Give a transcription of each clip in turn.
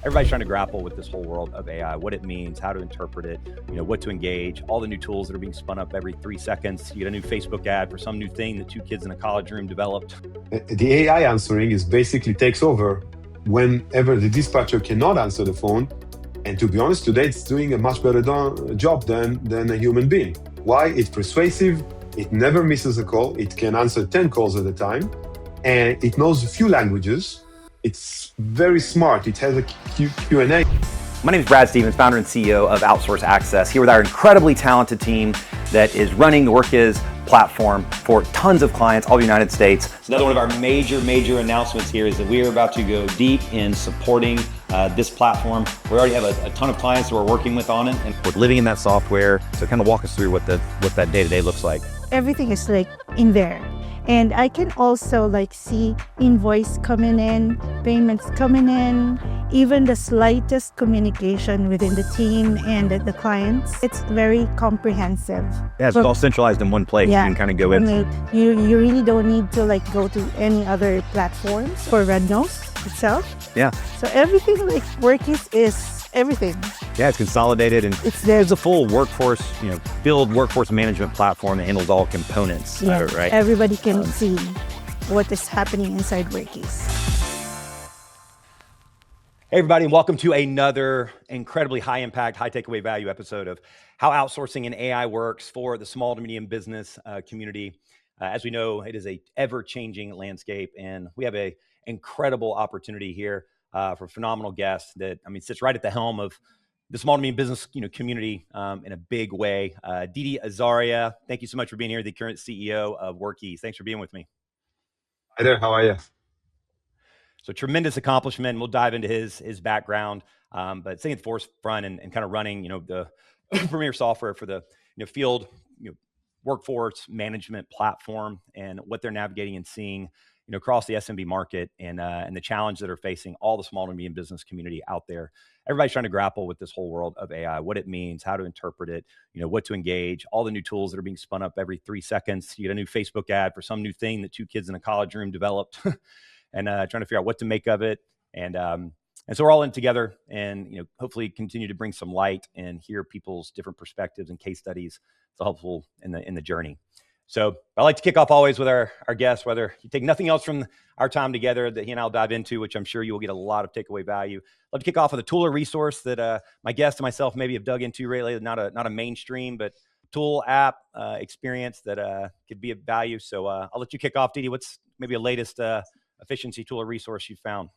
Everybody's trying to grapple with this whole world of AI, what it means, how to interpret it, what to engage, all the new tools that are being spun up every 3 seconds. You get a new Facebook ad for some new thing that 2 kids in a college room developed. The AI answering is basically takes over whenever the dispatcher cannot answer the phone. And to be honest, today it's doing a much better job than a human being. Why? It's persuasive. It never misses a call. It can answer 10 calls at a time. And it knows a few languages. It's very smart. It has a Q&A. My name is Brad Stevens, founder and CEO of Outsource Access, here with our incredibly talented team that is running the Workiz platform for tons of clients all over the United States. Another one of our major announcements here is that we are about to go deep in supporting this platform. We already have a ton of clients that we're working with on it, and we're living in that software. So kind of walk us through what that day-to-day looks like. Everything is in there. And I can also see invoice coming in, payments coming in, even the slightest communication within the team and the clients. It's very comprehensive. Yeah, it's all centralized in one place. Yeah, you can kind of go in. You really don't need to go to any other platforms for Rednose itself. Yeah. So everything Workiz is everything. Yeah, it's consolidated and it's there. It's a full workforce, field workforce management platform that handles all components. Yeah, right? Everybody can see what is happening inside Workiz. Hey everybody, and welcome to another incredibly high impact, high takeaway value episode of how outsourcing and AI works for the small to medium business community. As we know, it is a ever-changing landscape, and we have a incredible opportunity here for a phenomenal guest that, sits right at the helm of the small to medium business community in a big way. Didi Azaria, thank you so much for being here, the current CEO of Workiz. Thanks for being with me. Hi there, how are you? So tremendous accomplishment. We'll dive into his background, but sitting at the forefront and kind of running, the premier software for the field workforce management platform and what they're navigating and seeing across the SMB market and the challenge that are facing all the small to medium business community out there. Everybody's trying to grapple with this whole world of AI, what it means, how to interpret it, what to engage, all the new tools that are being spun up every 3 seconds. You get a new Facebook ad for some new thing that 2 kids in a college room developed. And trying to figure out what to make of it. And so we're all in together and, hopefully continue to bring some light and hear people's different perspectives and case studies. It's helpful in the journey. So I like to kick off always with our guests, whether you take nothing else from our time together that he and I'll dive into, which I'm sure you will get a lot of takeaway value. I'd love to kick off with a tool or resource that my guest and myself maybe have dug into lately, not a mainstream, but tool app experience that could be of value. So I'll let you kick off, Didi. What's maybe a latest efficiency tool or resource you found?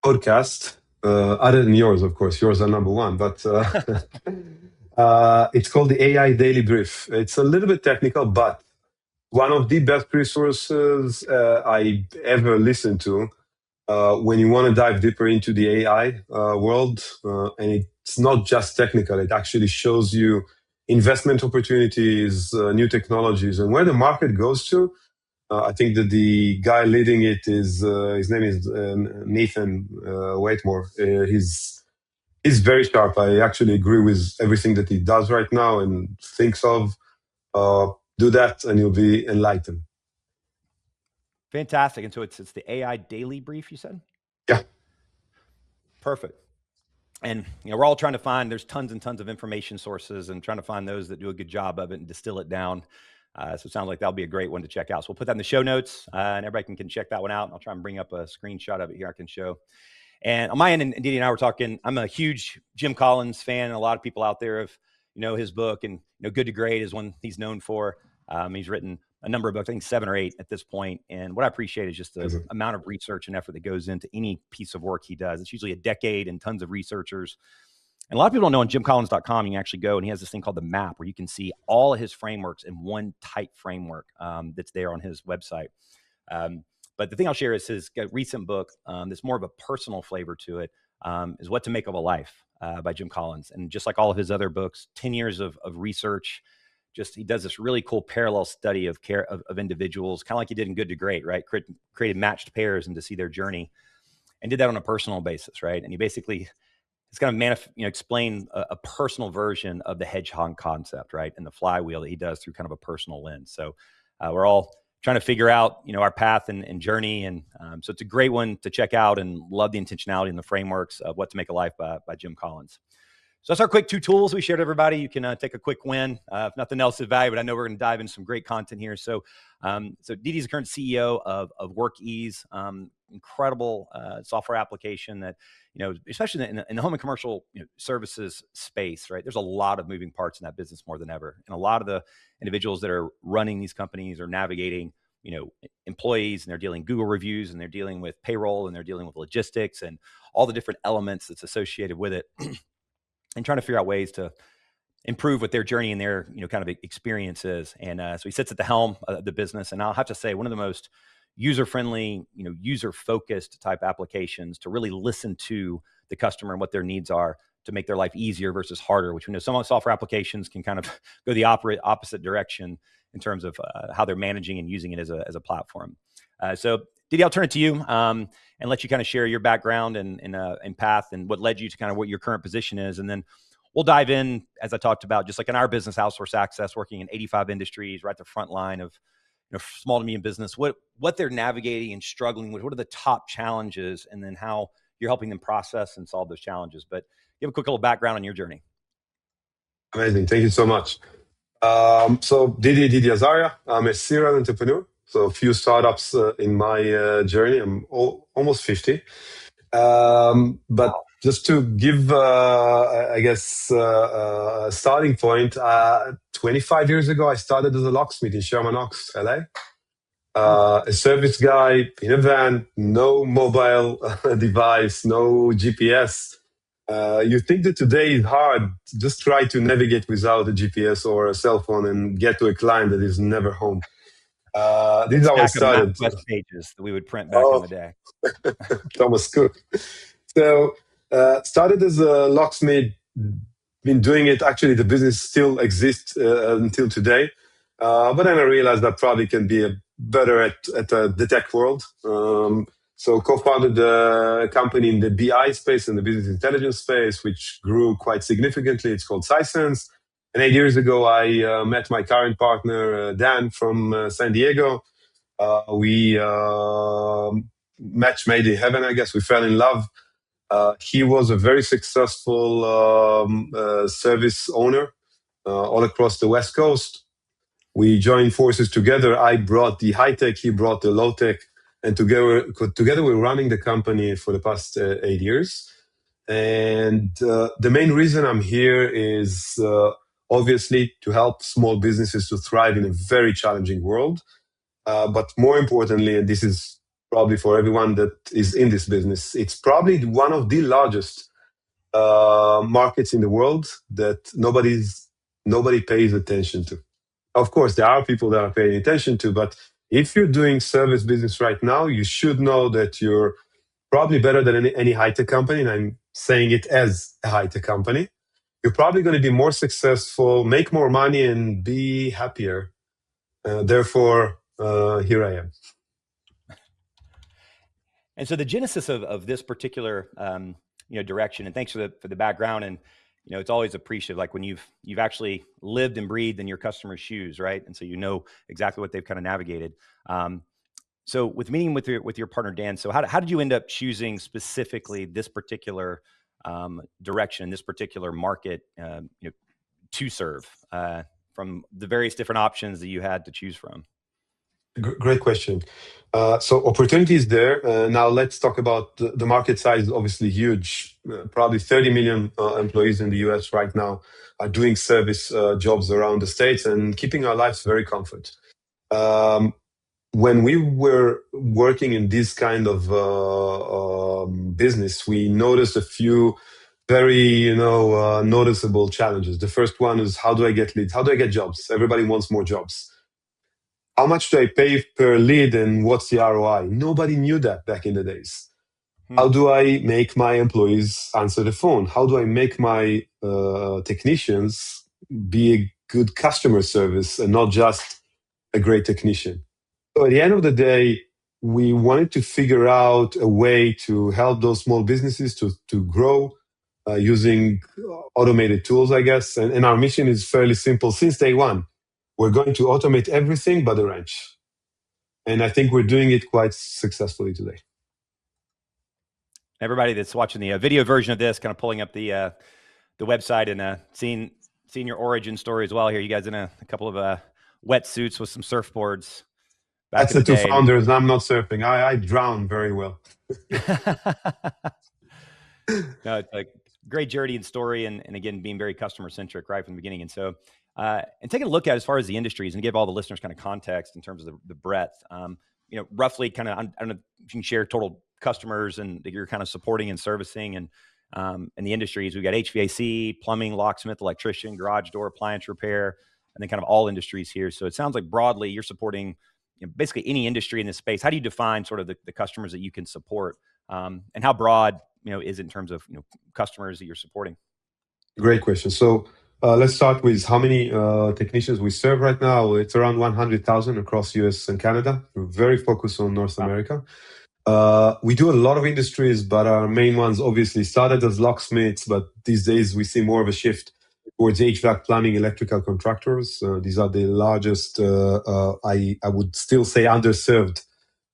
Podcast, other than yours, of course. Yours are number one, but it's called the AI Daily Brief. It's a little bit technical, but one of the best resources I ever listened to when you want to dive deeper into the AI world. And it's not just technical. It actually shows you investment opportunities, new technologies, and where the market goes to. I think that the guy leading it is, his name is Nathan Waitmore. He's very sharp. I actually agree with everything that he does right now and thinks of. Do that and you'll be enlightened. Fantastic. And so it's the AI Daily Brief, you said? Yeah. Perfect. And we're all trying to find, there's tons and tons of information sources and trying to find those that do a good job of it and distill it down. So it sounds like that'll be a great one to check out. So we'll put that in the show notes and everybody can check that one out. I'll try and bring up a screenshot of it here I can show. And on my end, and Didi and I were talking, I'm a huge Jim Collins fan. And a lot of people out there have, his book and, Good to Great is one he's known for. He's written a number of books, I think 7 or 8 at this point. And what I appreciate is just the amount of research and effort that goes into any piece of work he does. It's usually a decade and tons of researchers. And a lot of people don't know on jimcollins.com, you can actually go and he has this thing called the map where you can see all of his frameworks in one tight framework that's there on his website. But the thing I'll share is his recent book that's more of a personal flavor to it is What to Make of a Life by Jim Collins. And just like all of his other books, 10 years of research, he does this really cool parallel study of care of individuals, kind of like he did in Good to Great, right? Created matched pairs and to see their journey and did that on a personal basis, right? And he basically it's going to explain a personal version of the hedgehog concept, right? And the flywheel that he does through kind of a personal lens. So we're all trying to figure out, our path and journey. And so it's a great one to check out, and love the intentionality and the frameworks of What to Make a Life by Jim Collins. So that's our quick 2 tools we shared, everybody. You can take a quick win. If nothing else is valuable, but I know we're going to dive into some great content here. So Didi is the current CEO of Workiz, incredible software application that, especially in the home and commercial services space, right? There's a lot of moving parts in that business more than ever. And a lot of the individuals that are running these companies are navigating, employees, and they're dealing Google reviews, and they're dealing with payroll, and they're dealing with logistics and all the different elements that's associated with it. And trying to figure out ways to improve what their journey and their, kind of experience is. And so he sits at the helm of the business. And I'll have to say, one of the most user-friendly, user-focused type applications to really listen to the customer and what their needs are to make their life easier versus harder, which we know some software applications can kind of go the opposite direction in terms of how they're managing and using it as a platform. So Didi, I'll turn it to you and let you kind of share your background and path and what led you to kind of what your current position is. And then we'll dive in, as I talked about, just like in our business, Outsource Access, working in 85 industries, right at the front line of small to medium business, what they're navigating and struggling with, what are the top challenges, and then how you're helping them process and solve those challenges. But give a quick little background on your journey. Amazing. Thank you so much. So Didi Azaria, I'm a serial entrepreneur. So a few startups in my journey. I'm almost 50. But just to give, I guess, a starting point, 25 years ago, I started as a locksmith in Sherman Oaks, LA. A service guy in a van, no mobile device, no GPS. You think that today is hard. Just try to navigate without a GPS or a cell phone and get to a client that is never home. This is how I started. West pages that we would print back in the day. Thomas Cook. So started as a locksmith, been doing it. Actually, the business still exists until today. But then I realized that probably can be better at the tech world. So co-founded a company in the BI space and the business intelligence space, which grew quite significantly. It's called Sisense. And 8 years ago, I met my current partner, Dan, from San Diego. We match made in heaven, I guess. We fell in love. He was a very successful service owner all across the West Coast. We joined forces together. I brought the high tech, he brought the low tech, and together we're running the company for the past 8 years. And the main reason I'm here is obviously to help small businesses to thrive in a very challenging world. But more importantly, and this is probably for everyone that is in this business, it's probably one of the largest markets in the world that nobody pays attention to. Of course, there are people that are paying attention to, but if you're doing service business right now, you should know that you're probably better than any high-tech company, and I'm saying it as a high-tech company. You're probably going to be more successful, make more money, and be happier. Therefore, here I am. And so the genesis of this particular direction, and thanks for the background, and it's always appreciative, like when you've actually lived and breathed in your customer's shoes, right? And so you know exactly what they've kind of navigated. So with meeting with your partner Dan, so how did you end up choosing specifically this particular direction, this particular market, to serve from the various different options that you had to choose from? Great question. So opportunity is there. Now let's talk about the market size. Is obviously huge. Probably 30 million employees in the US right now are doing service jobs around the States and keeping our lives very comfort. When we were working in this kind of business, we noticed a few very noticeable challenges. The first one is, how do I get leads? How do I get jobs? Everybody wants more jobs. How much do I pay per lead and what's the ROI? Nobody knew that back in the days. How do I make my employees answer the phone? How do I make my technicians be a good customer service and not just a great technician? So at the end of the day, we wanted to figure out a way to help those small businesses to grow using automated tools, I guess. And our mission is fairly simple since day one. We're going to automate everything but the wrench. And I think we're doing it quite successfully today. Everybody that's watching the video version of this, kind of pulling up the website and seeing your origin story as well here. You guys in a couple of wetsuits with some surfboards. That's the two founders. I'm not surfing. I drown very well. No, it's a great journey and story, and again, being very customer centric right from the beginning. And so, and taking a look at as far as the industries and give all the listeners kind of context in terms of the breadth. Roughly kind of, I don't know if you can share total customers and that you're kind of supporting and servicing, and the industries. We got HVAC, plumbing, locksmith, electrician, garage door, appliance repair, and then kind of all industries here. So it sounds like broadly you're supporting basically any industry in this space. How do you define sort of the customers that you can support, and how broad is it in terms of customers that you're supporting? Great question. So let's start with how many technicians we serve right now. It's around 100,000 across US and Canada. We're very focused on North America. We do a lot of industries, but our main ones obviously started as locksmiths, but these days we see more of a shift towards HVAC, plumbing, electrical contractors. These are the largest, I would still say underserved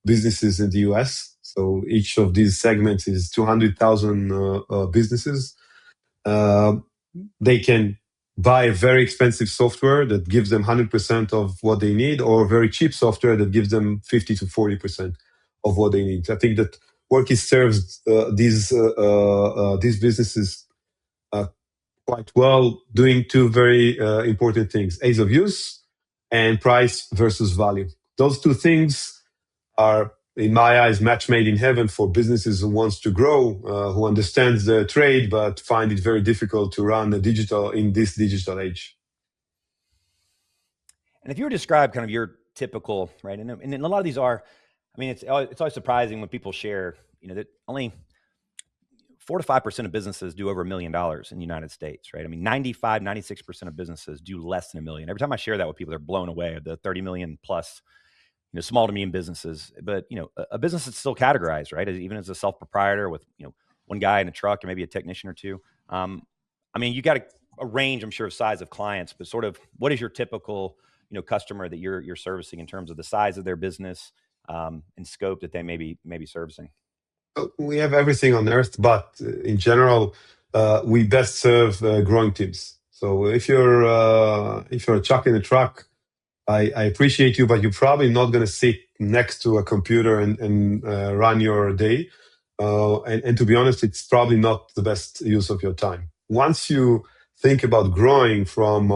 businesses in the US. So each of these segments is 200,000 businesses. They can buy very expensive software that gives them 100% of what they need, or very cheap software that gives them 50 to 40% of what they need. I think that Workiz serves these businesses quite well, doing two very important things: ease of use and price versus value. Those two things are, in my eyes, match made in heaven for businesses who wants to grow, who understands the trade, but find it very difficult to run in this digital age. And if you were to describe kind of your typical, right, and a lot of these are, I mean, it's always surprising when people share, that only 4 to 5% of businesses do over $1 million in the United States, right? I mean, 96% of businesses do less than $1 million. Every time I share that with people, they're blown away at the 30 million plus, small to medium businesses. But, a business is still categorized, right? Even as a self-proprietor with, one guy in a truck or maybe a technician or two. I mean, you got a range, I'm sure, of size of clients, but sort of what is your typical, customer that you're servicing in terms of the size of their business and scope that they may be servicing? We have everything on earth, but in general, we best serve growing teams. So if you're a chuck in a truck, I appreciate you, but you're probably not going to sit next to a computer and run your day. And to be honest, it's probably not the best use of your time. Once you think about growing from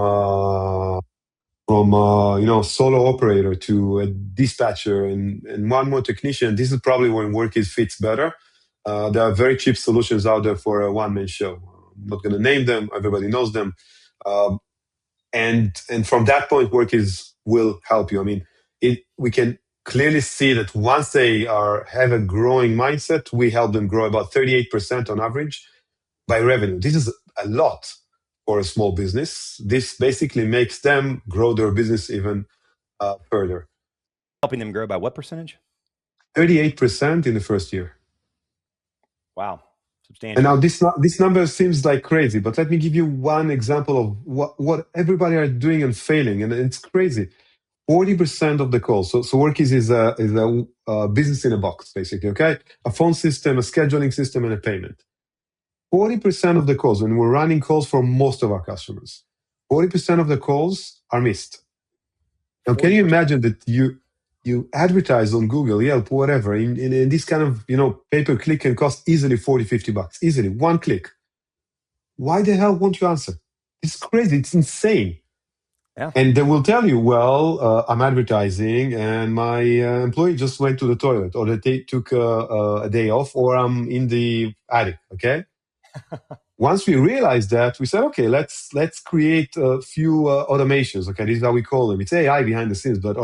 solo operator to a dispatcher and one more technician, this is probably when Workiz fits better. There are very cheap solutions out there for a one-man show. I'm not going to name them. Everybody knows them. And from that point, Workiz will help you. I mean, we can clearly see that once they have a growing mindset, we help them grow about 38% on average by revenue. This is a lot for a small business. This basically makes them grow their business even further. Helping them grow by what percentage? 38% in the first year. Wow. Substantial. And now this number seems like crazy, but let me give you one example of what everybody are doing and failing, and it's crazy. 40% of the calls. So Workiz is a business in a box, basically. Okay, a phone system, a scheduling system, and a payment. 40% of the calls, when we're running calls for most of our customers, 40% of the calls are missed. Now, 40%. Can you imagine that you advertise on Google, Yelp, whatever, in this kind of, pay-per-click can cost easily $40-50, easily, one click. Why the hell won't you answer? It's crazy. It's insane. Yeah. And they will tell you, well, I'm advertising and my employee just went to the toilet, or they took a day off, or I'm in the attic, okay? Once we realized that, we said, okay, let's create a few automations, okay? This is how we call them. It's AI behind the scenes, but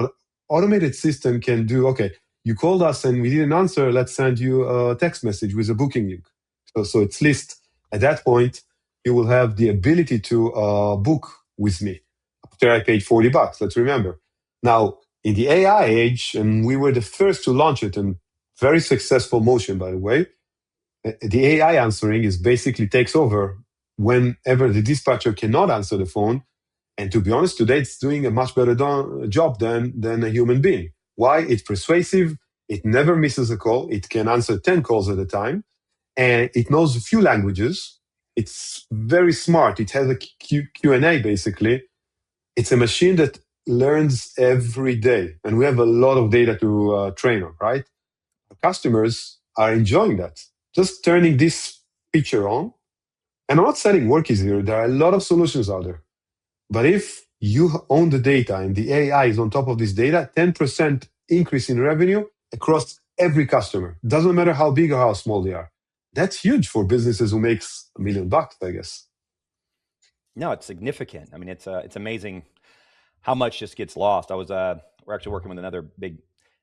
automated system can do, okay, you called us and we didn't answer, let's send you a text message with a booking link. So it's list. At that point, you will have the ability to book with me after I paid $40, let's remember. Now, in the AI age, and we were the first to launch it, and very successful motion, by the way, the AI answering basically takes over whenever the dispatcher cannot answer the phone. And to be honest, today it's doing a much better job than a human being. Why? It's persuasive. It never misses a call. It can answer 10 calls at a time. And it knows a few languages. It's very smart. It has a Q&A, basically. It's a machine that learns every day. And we have a lot of data to train on, right? Customers are enjoying that. Just turning this feature on. And I'm not selling Workiz here. There are a lot of solutions out there. But if you own the data and the AI is on top of this data, 10% increase in revenue across every customer. Doesn't matter how big or how small they are. That's huge for businesses who makes $1 million, I guess. No, it's significant. I mean, it's amazing how much just gets lost. We're actually working with another big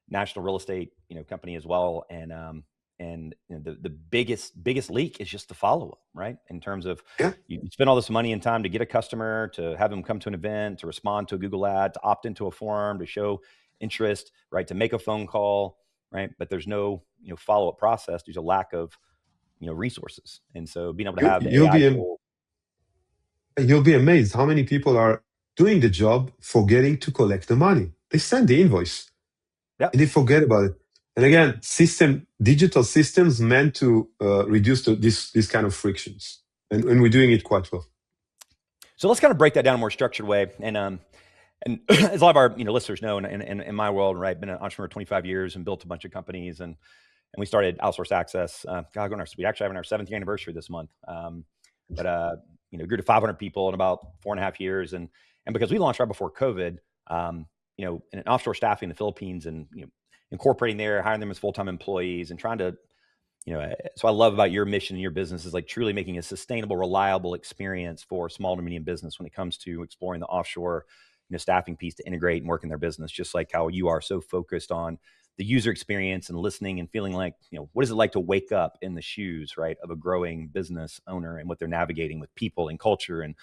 national real estate, company as well. And the biggest leak is just the follow-up, right? In terms of you spend all this money and time to get a customer, to have them come to an event, to respond to a Google ad, to opt into a form, to show interest, right? To make a phone call, right? But there's no, follow-up process. There's a lack of, resources. And so being able to have the AI tool. You'll be amazed how many people are doing the job, forgetting to collect the money. They send the invoice. Yep. And they forget about it. And again, digital systems meant to reduce this kind of frictions, and we're doing it quite well. So let's kind of break that down in a more structured way. And as a lot of our listeners know, in my world, right, I've been an entrepreneur 25 years and built a bunch of companies, and we started Outsource Access. We actually having our 7th year anniversary this month. Grew to 500 people in about 4.5 years, and because we launched right before COVID, in an offshore staffing in the Philippines, and incorporating there, hiring them as full-time employees, and trying to, so I love about your mission and your business is like truly making a sustainable, reliable experience for small to medium business when it comes to exploring the offshore, staffing piece to integrate and work in their business, just like how you are so focused on the user experience and listening and feeling like, what is it like to wake up in the shoes, right, of a growing business owner and what they're navigating with people and culture and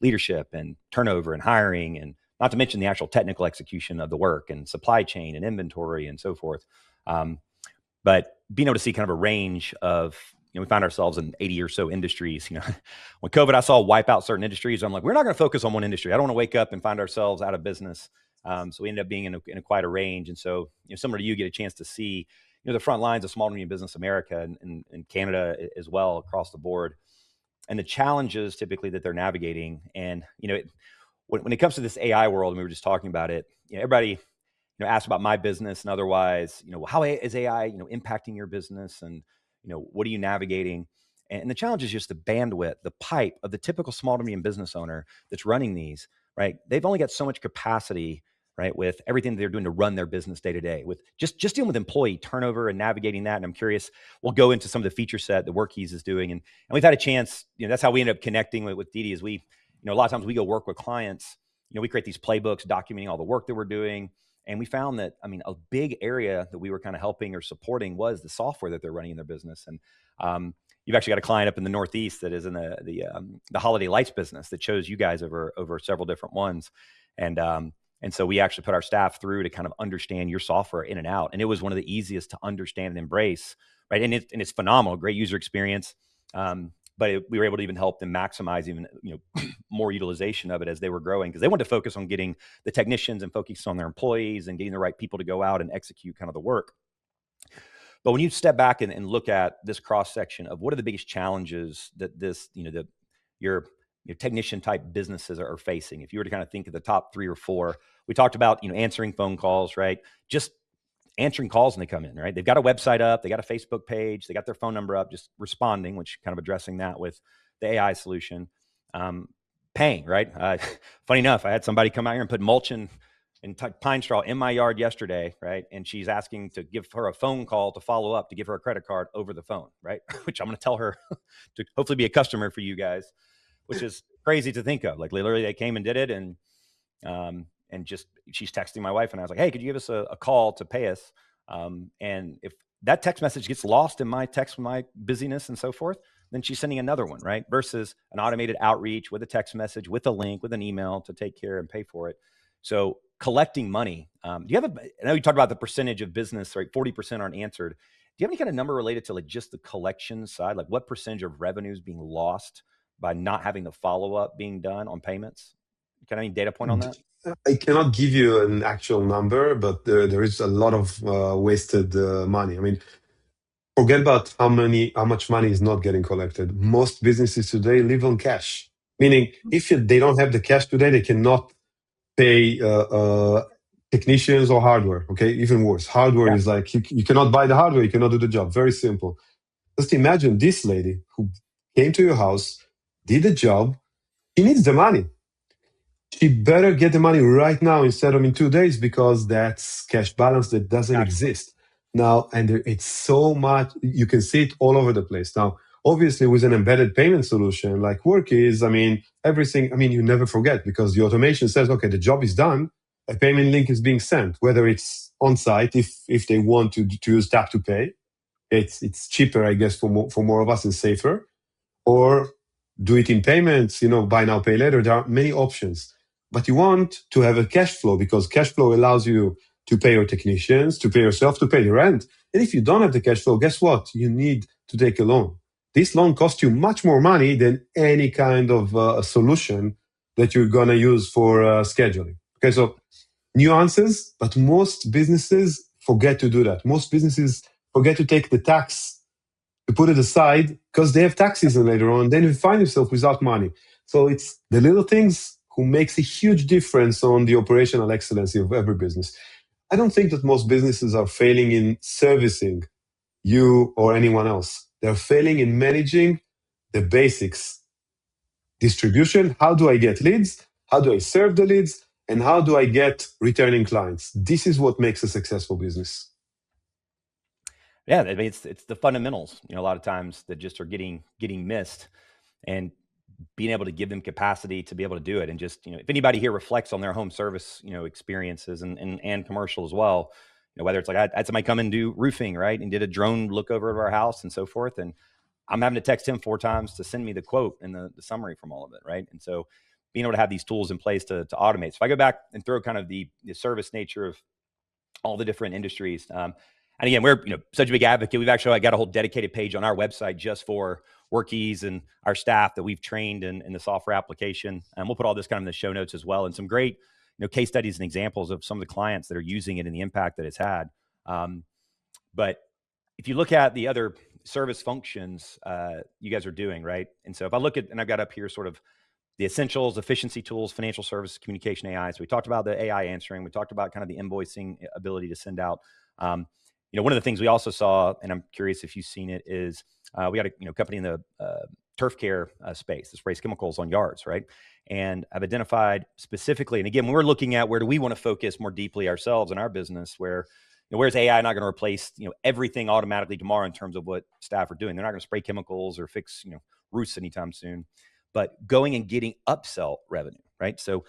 leadership and turnover and hiring, and not to mention the actual technical execution of the work and supply chain and inventory and so forth. But being able to see kind of a range of, we find ourselves in 80 or so industries. When COVID, I saw wipe out certain industries. I'm like, we're not going to focus on one industry. I don't want to wake up and find ourselves out of business. So we ended up being in quite a range. And so, similar to you, get a chance to see, the front lines of small to medium business America and Canada as well, across the board, and the challenges typically that they're navigating. And, when it comes to this AI world, and we were just talking about it, everybody, asks about my business and otherwise, how is AI, impacting your business, and, what are you navigating? And the challenge is just the bandwidth, the pipe of the typical small to medium business owner that's running these, right? They've only got so much capacity, right, with everything they're doing to run their business day to day, with just dealing with employee turnover and navigating that. And I'm curious, we'll go into some of the feature set that Workiz is doing, and we've had a chance, that's how we end up connecting with Didi, is we, a lot of times we go work with clients, we create these playbooks documenting all the work that we're doing. And we found that, a big area that we were kind of helping or supporting was the software that they're running in their business. And you've actually got a client up in the Northeast that is in the holiday lights business that chose you guys over several different ones. And so we actually put our staff through to kind of understand your software in and out. And it was one of the easiest to understand and embrace, right? And it's phenomenal, great user experience. But we were able to even help them maximize even, more utilization of it as they were growing, because they wanted to focus on getting the technicians and focus on their employees and getting the right people to go out and execute kind of the work. But when you step back and look at this cross section of what are the biggest challenges that this, your technician type businesses are facing, if you were to kind of think of the top 3 or 4, we talked about, answering phone calls, right? Just answering calls when they come in, right? They've got a website up, they got a Facebook page, they got their phone number up, just responding, which kind of addressing that with the AI solution. Paying, right? Funny enough, I had somebody come out here and put mulch and pine straw in my yard yesterday, right? And she's asking to give her a phone call to follow up, to give her a credit card over the phone, right? Which I'm going to tell her to hopefully be a customer for you guys, which is crazy to think of. Like literally they came and did it, and just she's texting my wife, and I was like, hey, could you give us a call to pay us? And if that text message gets lost in my text, my busyness and so forth, then she's sending another one, right? Versus an automated outreach with a text message, with a link, with an email to take care and pay for it. So collecting money. Do you have I know you talked about the percentage of business, right? 40% aren't answered. Do you have any kind of number related to like just the collection side? Like what percentage of revenue is being lost by not having the follow-up being done on payments? Kind of any data point on that? I cannot give you an actual number, but there is a lot of wasted money. I mean, forget about how much money is not getting collected. Most businesses today live on cash, meaning if they don't have the cash today, they cannot pay technicians or hardware. Okay, even worse, hardware is like you cannot buy the hardware, you cannot do the job. Very simple. Just imagine this lady who came to your house, did the job. She needs the money. She better get the money right now instead of in 2 days, because that's cash balance that doesn't exist now. And it's so much, you can see it all over the place. Now, obviously, with an embedded payment solution like Workiz, I mean, everything, I mean, you never forget, because the automation says, okay, the job is done. A payment link is being sent, whether it's on site, if they want to use tap to pay. It's cheaper, I guess, for more of us and safer, or do it in payments, buy now, pay later. There are many options. But you want to have a cash flow, because cash flow allows you to pay your technicians, to pay yourself, to pay the rent. And if you don't have the cash flow, guess what? You need to take a loan. This loan costs you much more money than any kind of solution that you're going to use for scheduling. Okay, so nuances, but most businesses forget to do that. Most businesses forget to take the tax, to put it aside, because they have tax season later on. Then you find yourself without money. So it's the little things who makes a huge difference on the operational excellency of every business. I don't think that most businesses are failing in servicing you or anyone else. They're failing in managing the basics. Distribution, how do I get leads? How do I serve the leads? And how do I get returning clients? This is what makes a successful business. Yeah, I mean, it's the fundamentals, a lot of times that just are getting missed, and being able to give them capacity to be able to do it. And just, if anybody here reflects on their home service, experiences and commercial as well, whether it's like I had somebody come and do roofing, right, and did a drone look over of our house and so forth, and I'm having to text him 4 times to send me the quote and the summary from all of it, right? And so being able to have these tools in place to automate. So if I go back and throw kind of the service nature of all the different industries, and again, we're such a big advocate. We've actually got a whole dedicated page on our website just for Workiz and our staff that we've trained in the software application. And we'll put all this kind of in the show notes as well, and some great case studies and examples of some of the clients that are using it and the impact that it's had. But if you look at the other service functions you guys are doing, right? And so if I look at, and I've got up here sort of the essentials, efficiency tools, financial services, communication AI. So we talked about the AI answering. We talked about kind of the invoicing ability to send out. One of the things we also saw, and I'm curious if you've seen it, is we got a company in the turf care space that sprays chemicals on yards, right? And I've identified specifically, and again, when we're looking at where do we want to focus more deeply ourselves in our business, where where's AI not going to replace everything automatically tomorrow in terms of what staff are doing? They're not going to spray chemicals or fix roofs anytime soon, but going and getting upsell revenue, right? So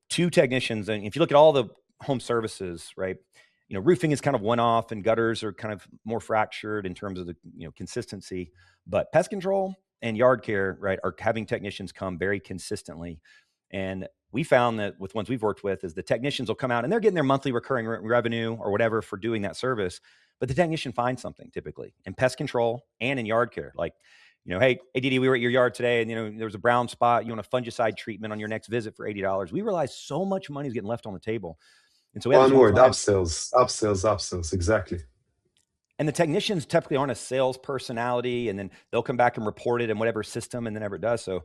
2 technicians, and if you look at all the home services, right? Roofing is kind of one-off, and gutters are kind of more fractured in terms of the consistency. But pest control and yard care, right, are having technicians come very consistently. And we found that with ones we've worked with, is the technicians will come out and they're getting their monthly recurring revenue or whatever for doing that service. But the technician finds something typically in pest control and in yard care, like hey, ADD, we were at your yard today, and there was a brown spot. You want a fungicide treatment on your next visit for $80. We realized so much money is getting left on the table. And so we have one word, upsells, exactly. And the technicians typically aren't a sales personality, and then they'll come back and report it in whatever system, and then never does. So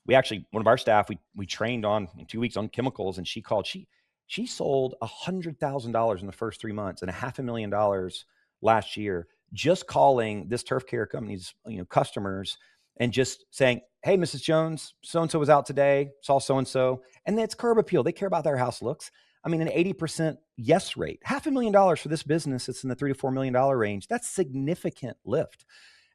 we actually, one of our staff, we trained on in 2 weeks on chemicals, and she sold $100,000 in the first 3 months and $500,000 last year, just calling this turf care company's customers and just saying, hey, Mrs. Jones, so-and-so was out today, saw so-and-so, and it's curb appeal. They care about their house looks. I mean, an 80% yes rate, $500,000 for this business. It's in the $3 to $4 million range. That's significant lift.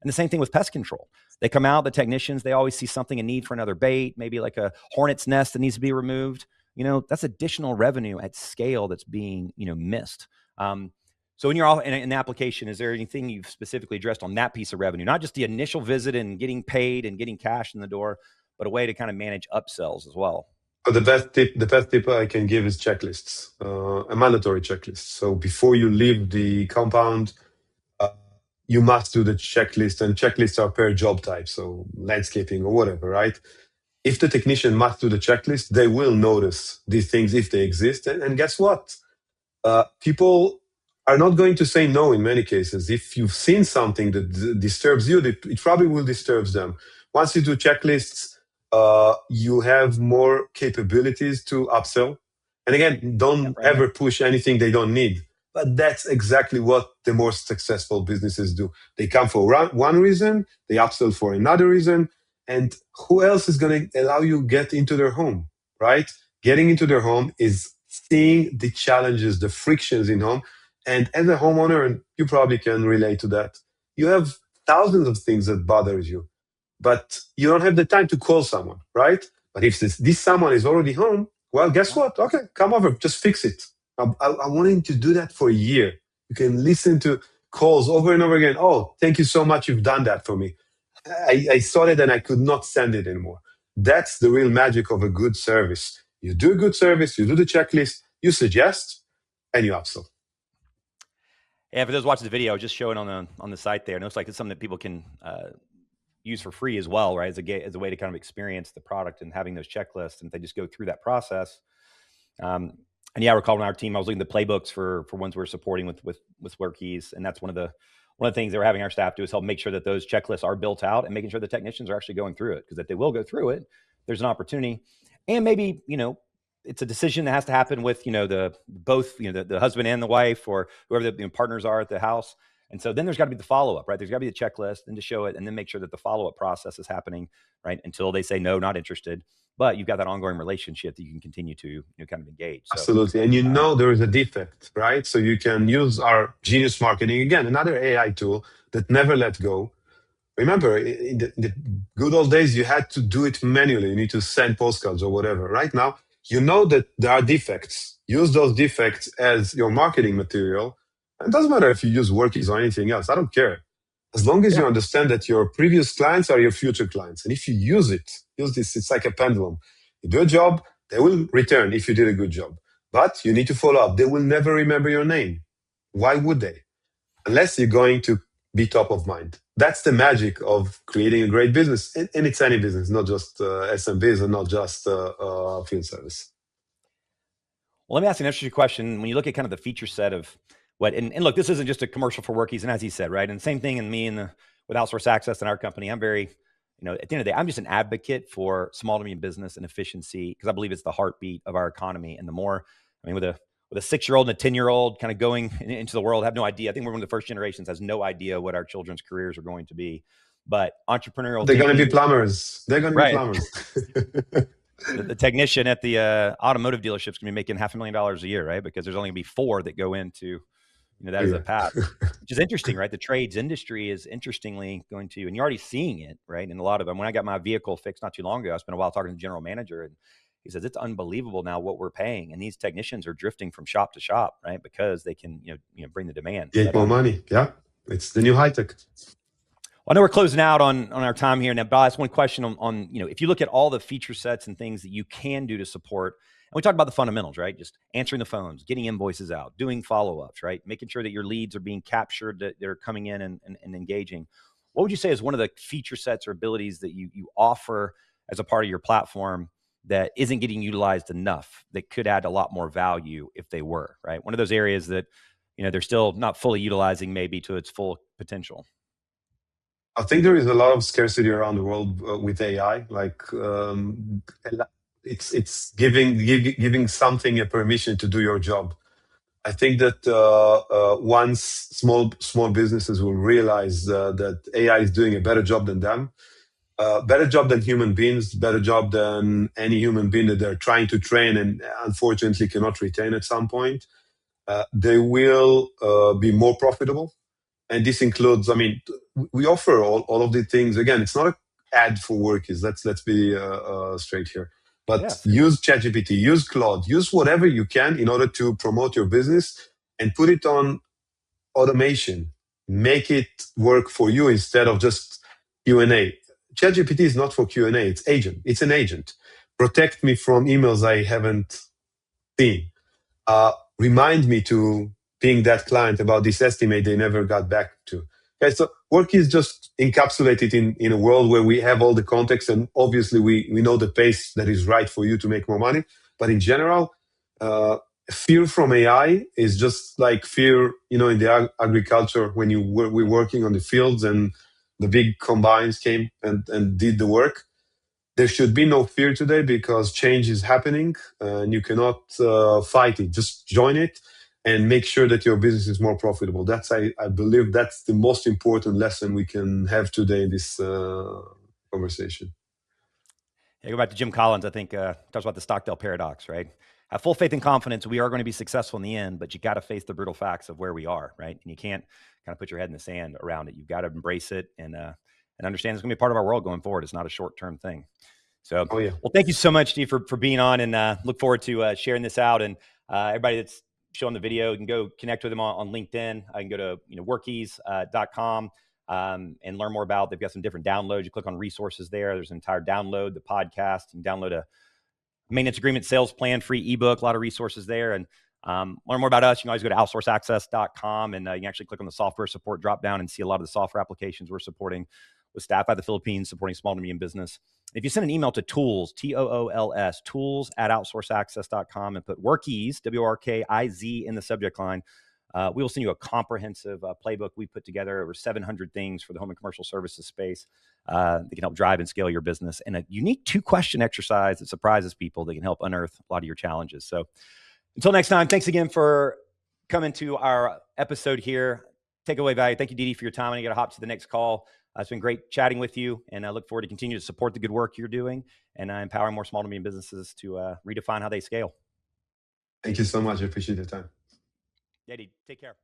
And the same thing with pest control. They come out, the technicians, they always see something, a need for another bait, maybe like a hornet's nest that needs to be removed. That's additional revenue at scale that's being, missed. So when you're all in the application, is there anything you've specifically addressed on that piece of revenue? Not just the initial visit and getting paid and getting cash in the door, but a way to kind of manage upsells as well. The best tip I can give is checklists, a mandatory checklist. So before you leave the compound, you must do the checklist, and checklists are per job type, so landscaping or whatever, right? if the technician must do the checklist, they will notice these things if they exist. And guess what? People are not going to say no in many cases. If you've seen something that disturbs you, it probably will disturb them. Once you do checklists, you have more capabilities to upsell. And again, don't ever push anything they don't need. But that's exactly what the most successful businesses do. They come for one reason, they upsell for another reason, and who else is going to allow you get into their home, right? Getting into their home is seeing the challenges, the frictions in home. And as a homeowner, and you probably can relate to that, you have thousands of things that bothers you, but you don't have the time to call someone, right? But if this someone is already home, well, guess what? Okay, come over, just fix it. I wanted to do that for a year. You can listen to calls over and over again. Oh, thank you so much. You've done that for me. I saw it and I could not stand it anymore. That's the real magic of a good service. You do a good service, you do the checklist, you suggest, and you upsell. Yeah, for those watching the video, just showing on the site there, it looks like it's something that people can use for free as well, right? As a way to kind of experience the product and having those checklists, and if they just go through that process. And yeah, I recall on our team, I was looking at the playbooks for ones we're supporting with Workiz, and that's one of the things that we're having our staff do is help make sure that those checklists are built out and making sure the technicians are actually going through it, because if they will go through it, there's an opportunity. And maybe, it's a decision that has to happen with, the husband and the wife, or whoever the partners are at the house. And so then there's got to be the follow-up, right? There's got to be the checklist and to show it, and then make sure that the follow-up process is happening, right? Until they say, no, not interested. But you've got that ongoing relationship that you can continue to kind of engage. So, absolutely. And there is a defect, right? So you can use our Genius Marketing, again, another AI tool that never let go. Remember, in the good old days, you had to do it manually. You need to send postcards or whatever. Right now, you know that there are defects. Use those defects as your marketing material. It doesn't matter if you use Workiz or anything else. I don't care. As long as you understand that your previous clients are your future clients. And if you use this, it's like a pendulum. You do a job, they will return if you did a good job. But you need to follow up. They will never remember your name. Why would they? Unless you're going to be top of mind. That's the magic of creating a great business. And it's any business, not just SMBs and not just field service. Well, let me ask you an interesting question. When you look at kind of the feature set of and look, this isn't just a commercial for Workiz, and as he said, right? And same thing in me with Outsource Access in our company. I'm very, at the end of the day, I'm just an advocate for small to medium business and efficiency, because I believe it's the heartbeat of our economy. And the more, with a 6-year-old and a 10-year-old kind of going into the world, have no idea. I think we're one of the first generations has no idea what our children's careers are going to be. But entrepreneurial, they're going to be plumbers. They're going to be plumbers. The technician at the automotive dealership is going to be making $500,000 a year, right? Because there's only going to be 4 that go into that is a path, which is interesting, right? The trades industry is interestingly going to, and you're already seeing it, right? And a lot of them, when I got my vehicle fixed not too long ago, I spent a while talking to the general manager, and he says, it's unbelievable now what we're paying. And these technicians are drifting from shop to shop, right? Because they can, bring the demand. Get more money. Yeah. It's the new high tech. Well, I know we're closing out on our time here. Now, I'll ask one question on, if you look at all the feature sets and things that you can do to support, and we talked about the fundamentals, right? Just answering the phones, getting invoices out, doing follow-ups, right? Making sure that your leads are being captured, that they're coming in and engaging. What would you say is one of the feature sets or abilities that you offer as a part of your platform that isn't getting utilized enough, that could add a lot more value if they were, right? One of those areas that, they're still not fully utilizing maybe to its full potential. I think there is a lot of scarcity around the world with AI. Like it's giving something a permission to do your job. I think that once small businesses will realize that AI is doing a better job than them, better job than human beings, better job than any human being that they're trying to train and unfortunately cannot retain at some point, they will be more profitable. And this includes, we offer all of the things. Again, it's not an ad for Workiz. Let's be straight here. But use ChatGPT, use Claude, use whatever you can in order to promote your business and put it on automation. Make it work for you instead of just Q&A. ChatGPT is not for Q&A. It's agent. It's an agent. Protect me from emails I haven't seen. Remind me to ping that client about this estimate they never got back to. Okay, so Workiz just encapsulated in a world where we have all the context, and obviously we know the pace that is right for you to make more money. But in general, fear from AI is just like fear, in the agriculture when we're working on the fields and the big combines came and did the work. There should be no fear today because change is happening and you cannot fight it. Just join it and make sure that your business is more profitable. I believe that's the most important lesson we can have today in this conversation. Yeah, go back to Jim Collins. I think talks about the Stockdale paradox, right? Have full faith and confidence we are going to be successful in the end, but you got to face the brutal facts of where we are, right? And you can't kind of put your head in the sand around it. You've got to embrace it and understand it's going to be part of our world going forward. It's not a short-term thing. So, yeah. Well, thank you so much, Steve, for being on, and look forward to sharing this out. And everybody that's showing the video, you can go connect with them on LinkedIn. I can go to workiz.com and learn more about. They've got some different downloads. You click on resources there. There's an entire download, the podcast, and download a maintenance agreement sales plan, free ebook, a lot of resources there. And learn more about us. You can always go to outsourceaccess.com and you can actually click on the software support drop down and see a lot of the software applications we're supporting with staff out of the Philippines, supporting small to medium business. If you send an email to tools, TOOLS, tools@outsourceaccess.com and put Workiz, WRKIZ in the subject line, we will send you a comprehensive playbook we put together, over 700 things for the home and commercial services space that can help drive and scale your business, and a unique 2-question exercise that surprises people that can help unearth a lot of your challenges. So until next time, thanks again for coming to our episode here. Takeaway value. Thank you, Didi, for your time. I got to hop to the next call. It's been great chatting with you, and I look forward to continue to support the good work you're doing and empowering more small to medium businesses to redefine how they scale. Thank you so much. I appreciate the time. Yeah, Didi, take care.